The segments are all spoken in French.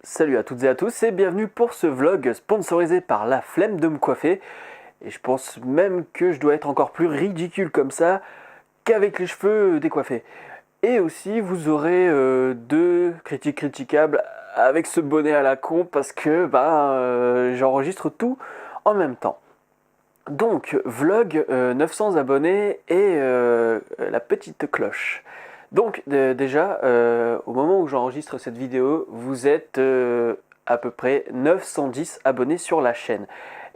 Salut à toutes et à tous et bienvenue pour ce vlog sponsorisé par La Flemme de me coiffer. Et je pense même que je dois être encore plus ridicule comme ça qu'avec les cheveux décoiffés. Et aussi vous aurez deux critiques critiquables avec ce bonnet à la con parce que j'enregistre tout en même temps. Donc vlog 900 abonnés et la petite cloche. Donc déjà, au moment où j'enregistre cette vidéo, vous êtes à peu près 910 abonnés sur la chaîne.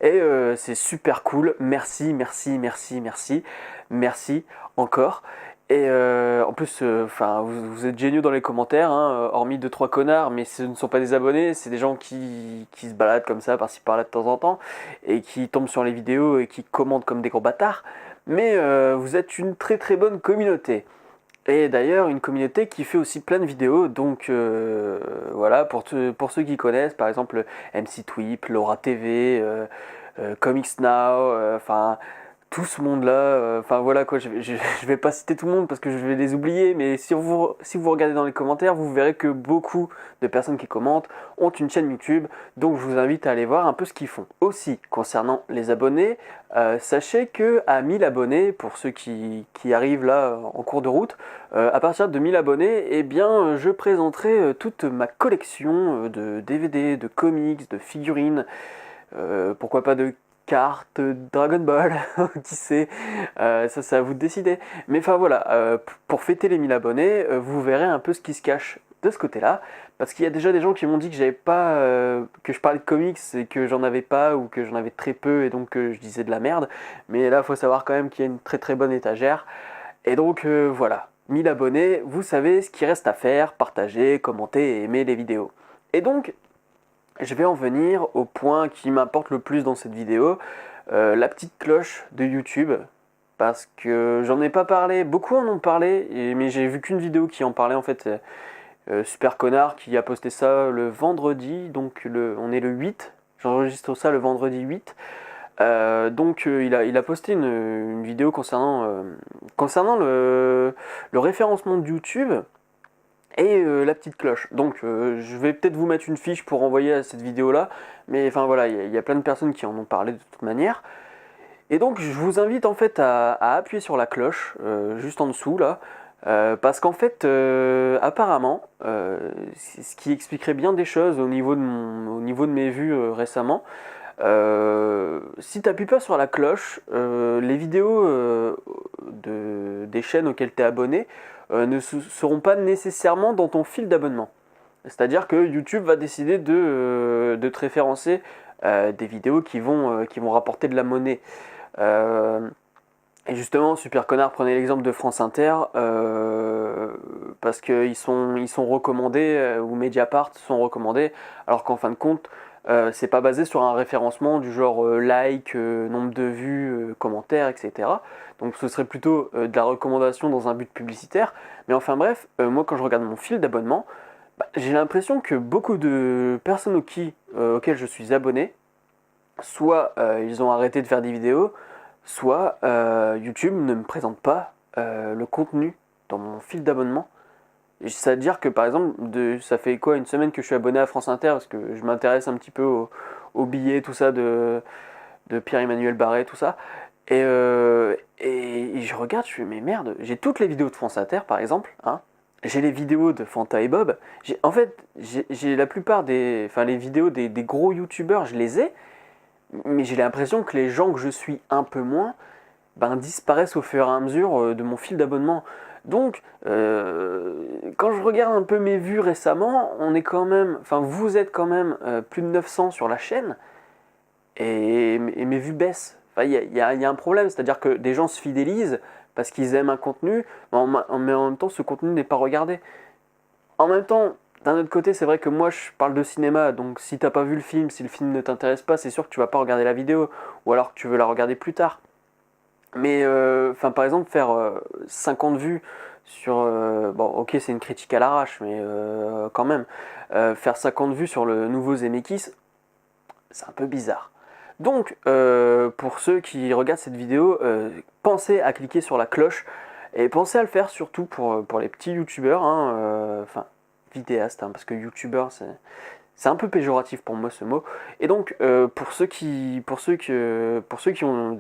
Et c'est super cool. Merci, merci, merci, merci. Merci encore. Et en plus, vous êtes géniaux dans les commentaires, hein, hormis 2-3 connards, mais ce ne sont pas des abonnés, c'est des gens qui se baladent comme ça, par-ci par-là de temps en temps, et qui tombent sur les vidéos et qui commentent comme des gros bâtards. Mais vous êtes une très très bonne communauté. Et d'ailleurs, une communauté qui fait aussi plein de vidéos, donc voilà, pour ceux qui connaissent, par exemple MC Tweep, Laura TV, Comics Now, tout ce monde-là, voilà quoi, je vais pas citer tout le monde parce que je vais les oublier, mais si vous regardez dans les commentaires, vous verrez que beaucoup de personnes qui commentent ont une chaîne YouTube, donc je vous invite à aller voir un peu ce qu'ils font. Aussi, concernant les abonnés, sachez que à 1000 abonnés, pour ceux qui arrivent là en cours de route, à partir de 1000 abonnés, eh bien, je présenterai toute ma collection de DVD, de comics, de figurines, pourquoi pas de cartes Dragon Ball, qui sait, ça c'est à vous de décider. Mais enfin voilà, pour fêter les 1000 abonnés, vous verrez un peu ce qui se cache de ce côté-là, parce qu'il y a déjà des gens qui m'ont dit que j'avais pas, que je parlais de comics et que j'en avais pas ou que j'en avais très peu et donc je disais de la merde. Mais là, il faut savoir quand même qu'il y a une très très bonne étagère. Et donc voilà, 1000 abonnés, vous savez ce qu'il reste à faire, partager, commenter et aimer les vidéos. Et donc, je vais en venir au point qui m'importe le plus dans cette vidéo, la petite cloche de YouTube. Parce que j'en ai pas parlé, beaucoup en ont parlé, mais j'ai vu qu'une vidéo qui en parlait en fait. Super Connard qui a posté ça le vendredi, donc on est le 8, j'enregistre ça le vendredi 8. Il a posté une vidéo concernant le référencement de YouTube et la petite cloche. Donc je vais peut-être vous mettre une fiche pour envoyer à cette vidéo là, mais enfin voilà, il y a plein de personnes qui en ont parlé de toute manière. Et donc je vous invite en fait à appuyer sur la cloche, juste en dessous là, parce qu'en fait apparemment, ce qui expliquerait bien des choses au niveau de mes vues récemment, si tu n'appuies pas sur la cloche, les vidéos des chaînes auxquelles tu es abonné seront pas nécessairement dans ton fil d'abonnement. C'est-à-dire que YouTube va décider de te référencer des vidéos qui vont rapporter de la monnaie. Euh, et justement, Super Connard prenait l'exemple de France Inter parce qu'ils ils sont recommandés, ou Mediapart sont recommandés, alors qu'en fin de compte, c'est pas basé sur un référencement du genre like, nombre de vues, commentaires, etc. Donc ce serait plutôt de la recommandation dans un but publicitaire. Mais enfin bref, moi quand je regarde mon fil d'abonnement, j'ai l'impression que beaucoup de personnes auxquelles je suis abonné, soit ils ont arrêté de faire des vidéos, soit YouTube ne me présente pas le contenu dans mon fil d'abonnement. C'est-à-dire que par exemple, ça fait quoi, une semaine que je suis abonné à France Inter, parce que je m'intéresse un petit peu aux billets, tout ça, de Pierre-Emmanuel Barré, tout ça. Et je regarde, je fais, mais merde, j'ai toutes les vidéos de France Inter, par exemple, hein. J'ai les vidéos de Fanta et Bob. En fait, j'ai la plupart les vidéos des gros youtubeurs, je les ai, mais j'ai l'impression que les gens que je suis un peu moins, disparaissent au fur et à mesure de mon fil d'abonnement. Donc, quand je regarde un peu mes vues récemment, vous êtes quand même plus de 900 sur la chaîne, et mes vues baissent. Il y a un problème, c'est-à-dire que des gens se fidélisent parce qu'ils aiment un contenu, mais en même temps, ce contenu n'est pas regardé. En même temps, d'un autre côté, c'est vrai que moi, je parle de cinéma, donc si t'as pas vu le film, si le film ne t'intéresse pas, c'est sûr que tu vas pas regarder la vidéo, ou alors que tu veux la regarder plus tard. Mais par exemple, faire 50 vues sur... bon, ok, c'est une critique à l'arrache, mais quand même. Faire 50 vues sur le nouveau Zemeckis, c'est un peu bizarre. Donc, pour ceux qui regardent cette vidéo, pensez à cliquer sur la cloche et pensez à le faire surtout pour les petits youtubeurs, hein, vidéastes, hein, parce que youtubeur, C'est un peu péjoratif pour moi ce mot. Et donc pour ceux qui ont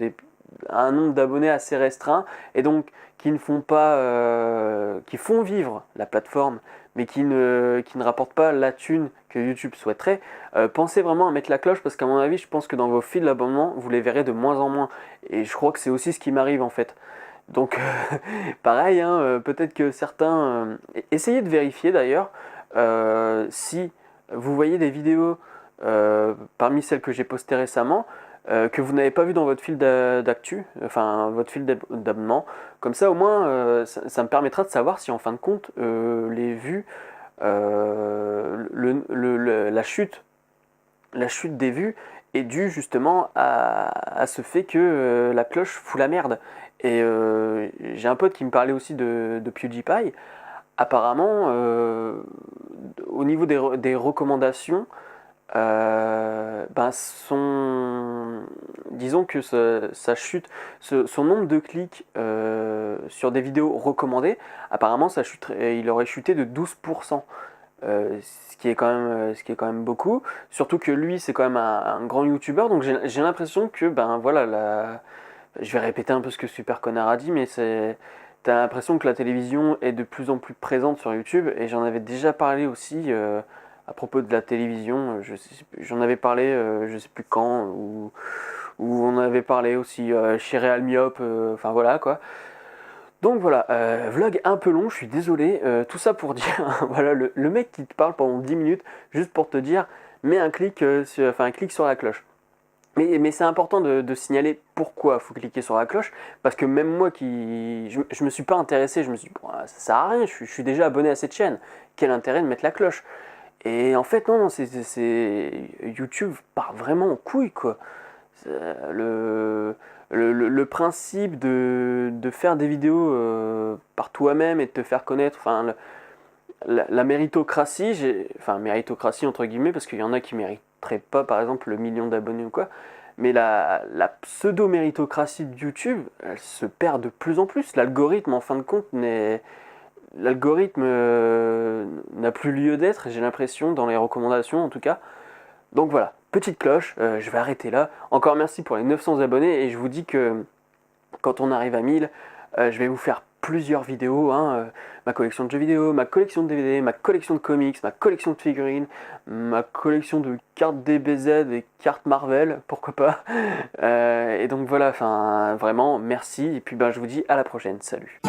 un nombre d'abonnés assez restreint et donc qui ne font pas, qui font vivre la plateforme, mais qui ne rapportent pas la thune que YouTube souhaiterait, pensez vraiment à mettre la cloche parce qu'à mon avis, je pense que dans vos fils d'abonnement, vous les verrez de moins en moins. Et je crois que c'est aussi ce qui m'arrive en fait. Donc pareil, hein, peut-être que certains... essayez de vérifier d'ailleurs si vous voyez des vidéos parmi celles que j'ai postées récemment que vous n'avez pas vu dans votre fil d'actu, enfin votre fil d'abonnement. Comme ça au moins ça me permettra de savoir si en fin de compte les vues, la chute des vues est due justement à ce fait que la cloche fout la merde. Et j'ai un pote qui me parlait aussi de PewDiePie. Apparemment, au niveau des recommandations, disons que sa chute, son nombre de clics sur des vidéos recommandées, apparemment il aurait chuté de 12%. Ce qui est quand même beaucoup. Surtout que lui, c'est quand même un grand youtubeur, donc j'ai l'impression que, ben voilà, je vais répéter un peu ce que Super Connard a dit, mais t'as l'impression que la télévision est de plus en plus présente sur YouTube, et j'en avais déjà parlé aussi à propos de la télévision. J'en avais parlé, je sais plus quand, où on avait parlé aussi chez Real Myop, enfin voilà quoi. Donc voilà, vlog un peu long, je suis désolé, tout ça pour dire, voilà, le mec qui te parle pendant 10 minutes, juste pour te dire, mets un clic, un clic sur la cloche. Mais c'est important de signaler pourquoi il faut cliquer sur la cloche, parce que même moi je me suis pas intéressé, je me suis dit, bon, ça sert à rien, je suis déjà abonné à cette chaîne, quel intérêt de mettre la cloche? Et en fait non, YouTube part vraiment en couille quoi. Le principe de faire des vidéos par toi-même et de te faire connaître, enfin la méritocratie, enfin méritocratie entre guillemets, parce qu'il y en a qui mériteraient pas par exemple le million d'abonnés ou quoi, mais la pseudo-méritocratie de YouTube, elle se perd de plus en plus. L'algorithme en fin de compte L'algorithme n'a plus lieu d'être, j'ai l'impression, dans les recommandations en tout cas. Donc voilà, petite cloche, je vais arrêter là. Encore merci pour les 900 abonnés et je vous dis que quand on arrive à 1000, je vais vous faire plusieurs vidéos, hein, ma collection de jeux vidéo, ma collection de DVD, ma collection de comics, ma collection de figurines, ma collection de cartes DBZ et cartes Marvel, pourquoi pas. Et donc voilà, enfin vraiment merci et puis ben, je vous dis à la prochaine, salut.